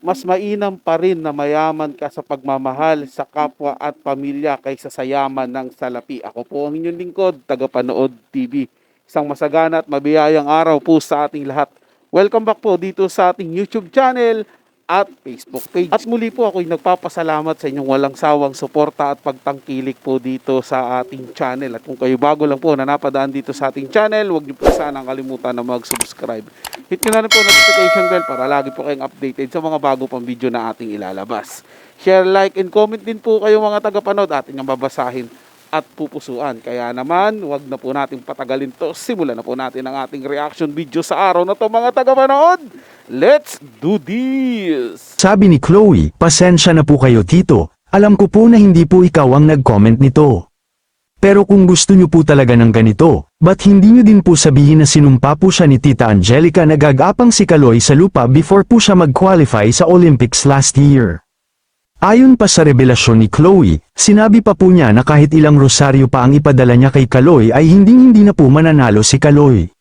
mas mainam pa rin na mayaman ka sa pagmamahal sa kapwa at pamilya kaysa sa yaman ng salapi. Ako po ang inyong lingkod, tagapanood TV. Isang masagana at mabiyayang araw po sa ating lahat. Welcome back po dito sa ating YouTube channel at Facebook page. At muli po ako'y nagpapasalamat sa inyong walang sawang suporta at pagtangkilik po dito sa ating channel. At kung kayo bago lang po na napadaan dito sa ating channel, huwag niyo po sanang kalimutan na mag-subscribe. Hit nyo na rin po notification bell para lagi po kayong updated sa mga bago pang video na ating ilalabas. Share, like, and comment din po kayo mga tagapanood, ating ang babasahin at pupusuan. Kaya naman, wag na po natin patagalin to. Simulan na po natin ang ating reaction video sa araw na to mga tagapanood. Let's do this! Sabi ni Chloe, pasensya na po kayo tito, alam ko po na hindi po ikaw ang nag-comment nito. Pero kung gusto nyo po talaga ng ganito, ba't hindi nyo din po sabihin na sinumpa po siya ni Tita Angelica na gagapang si Kaloy sa lupa before po siya mag-qualify sa Olympics last year? Ayon pa sa revelasyon ni Chloe, sinabi pa po niya na kahit ilang rosaryo pa ang ipadala niya kay Kaloy ay hindi na po mananalo si Kaloy.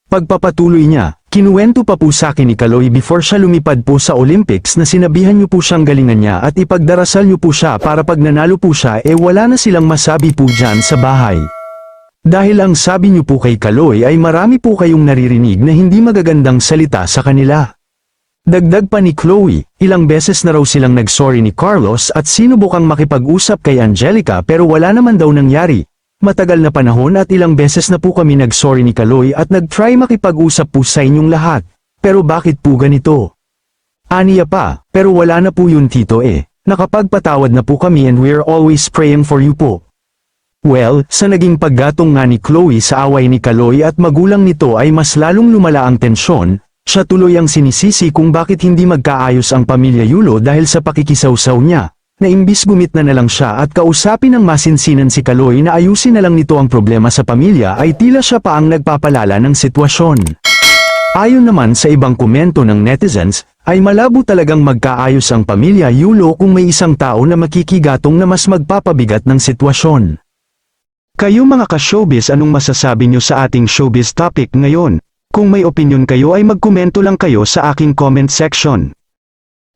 Pagpapatuloy niya, kinuwento pa po sa akin ni Kaloy before siya lumipad po sa Olympics na sinabihan niyo po siyang galingan niya at ipagdarasal niyo po siya para pag nanalo po siya wala na silang masabi po dyan sa bahay. Dahil ang sabi niyo po kay Kaloy ay marami po kayong naririnig na hindi magagandang salita sa kanila. Dagdag pa ni Chloe, ilang beses na raw silang nagsorry ni Carlos at sinubukang makipag-usap kay Angelica pero wala naman daw nangyari. Matagal na panahon at ilang beses na po kami nagsorry ni Kaloy at nag-try makipag-usap po sa inyong lahat. Pero bakit po ganito? Aniya pa, pero wala na po yun tito Nakapagpatawad na po kami and we're always praying for you po. Well, sa naging paggatong nga ni Chloe sa away ni Kaloy at magulang nito ay mas lalong lumala ang tensyon. Siya tuloy ang sinisisi kung bakit hindi magkaayos ang pamilya Yulo dahil sa pakikisawsaw niya, na imbis gumit na lang siya at kausapin ng masinsinan si Kaloy na ayusin na lang nito ang problema sa pamilya ay tila siya pa ang nagpapalala ng sitwasyon. Ayon naman sa ibang komento ng netizens, ay malabo talagang magkaayos ang pamilya Yulo kung may isang tao na makikigatong na mas magpapabigat ng sitwasyon. Kayo mga ka-showbiz, anong masasabi nyo sa ating showbiz topic ngayon? Kung may opinion kayo ay magkomento lang kayo sa aking comment section.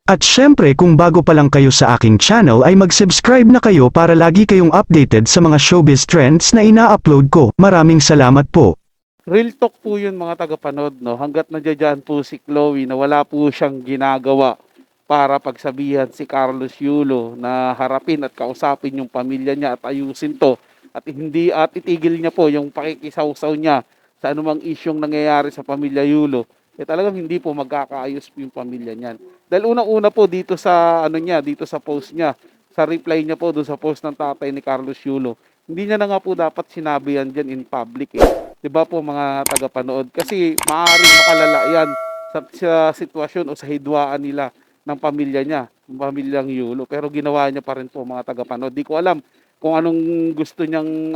At syempre kung bago pa lang kayo sa aking channel ay mag-subscribe na kayo para lagi kayong updated sa mga showbiz trends na ina-upload ko. Maraming salamat po. Real talk po yun mga tagapanood, no? Hanggat nandiyan po si Chloe na wala po siyang ginagawa para pagsabihan si Carlos Yulo na harapin at kausapin yung pamilya niya at ayusin to. At hindi at itigil niya po yung pakikisawsaw niya sa anumang isyong nangyayari sa pamilya Yulo, talagang hindi po magkakaayos po yung pamilya niyan. Dahil unang-una po dito sa dito sa post niya, sa reply niya po doon sa post ng tatay ni Carlos Yulo, hindi niya na nga po dapat sinabi yan dyan in public 'Di ba po mga tagapanood? Kasi maaaring makalala yan sa sitwasyon o sa hidwaan nila ng pamilya niya, ng pamilyang Yulo. Pero ginawa niya pa rin po mga tagapanood. Di ko alam kung anong gusto niyang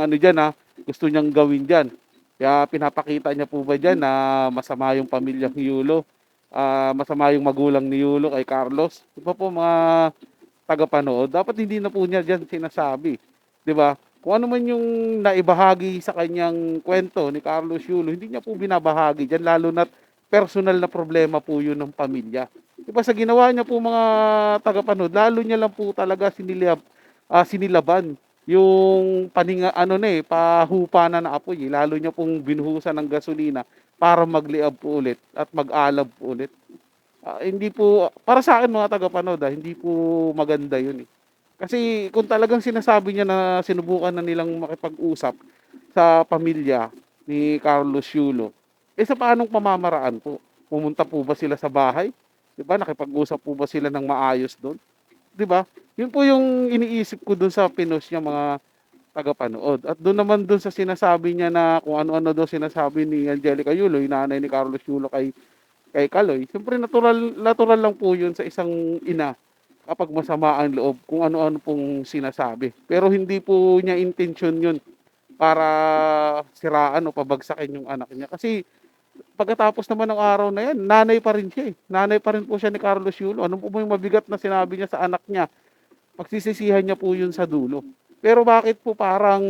gusto niyang gawin diyan. Kaya pinapakita niya po ba dyan na masama yung pamilyang Yulo? Masama yung magulang ni Yulo kay Carlos? Di ba po mga tagapanood? Dapat hindi na po niya dyan sinasabi. Di ba? Kung ano man yung naibahagi sa kanyang kwento ni Carlos Yulo, hindi niya po binabahagi dyan. Lalo na personal na problema po yun ng pamilya. Di ba sa ginawa niya po mga tagapanood, lalo niya lang po talaga sinilaban yung pahupa na apoy. Lalo niya pong binuhusan ng gasolina para magliab po ulit at mag-alab po ulit. Hindi po, para sa akin mga tagapanood, hindi po maganda yun Kasi kung talagang sinasabi niya na sinubukan na nilang makipag-usap sa pamilya ni Carlos Yulo, sa paanong pamamaraan po? Pumunta po ba sila sa bahay? Diba? Nakipag-usap po ba sila ng maayos doon? 'Di ba? Yun po yung iniisip ko doon sa pinost niya mga tagapanood. At doon naman doon sa sinasabi niya na kung ano-ano daw sinasabi ni Angelica Yulo, yung nanay ni Carlos Yulo kay Kaloy. Siyempre natural lang po yun sa isang ina kapag masama ang loob kung ano-ano pong sinasabi. Pero hindi po niya intention yun para siraan o pabagsakin yung anak niya. Kasi pagkatapos naman ng araw na yan, nanay pa rin siya Nanay pa rin po siya ni Carlos Yulo. Ano po yung mabigat na sinabi niya sa anak niya? Pagsisisihan niya po yun sa dulo. Pero bakit po parang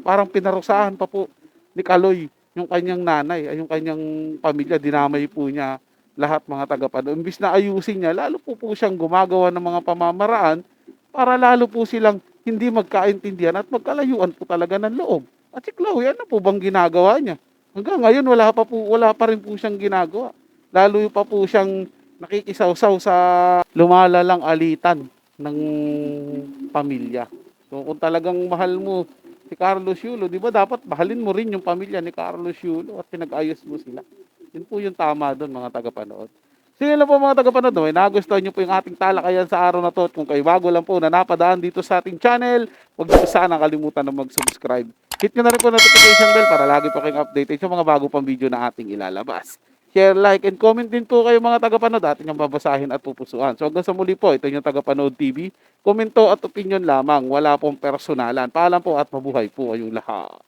parang pinarusahan pa po ni Kaloy yung kanyang nanay, ay yung kanyang pamilya, dinamay po niya lahat mga tagapanood. Imbis na ayusin niya, lalo po siyang gumagawa ng mga pamamaraan para lalo po silang hindi magkaintindihan at magkalayuan po talaga ng loob. At si Chloe, ano po bang ginagawa niya? Hanggang ngayon wala pa rin po siyang ginagawa. Lalo pa po siyang nakikisawsaw sa lumalalang alitan ng pamilya. So kung talagang mahal mo si Carlos Yulo, di ba dapat mahalin mo rin yung pamilya ni Carlos Yulo at pinag-ayos mo sila. Yun po yung tama doon mga tagapanood. Sige lang po mga tagapanood, may nagustuhan nyo po yung ating talakayan sa araw na to. At kung kayo bago lang po na napadaan dito sa ating channel, huwag nyo sana kalimutan na mag-subscribe. Hit nyo na rin po notification bell para lagi po kayong updated sa mga bago pang video na ating ilalabas. Share, like, and comment din po kayo mga tagapanood. Ating ang babasahin at pupusuan. So hanggang sa muli po, ito yung Tagapanood TV. Komento at opinion lamang. Wala pong personalan. Paalam po at mabuhay po kayong lahat.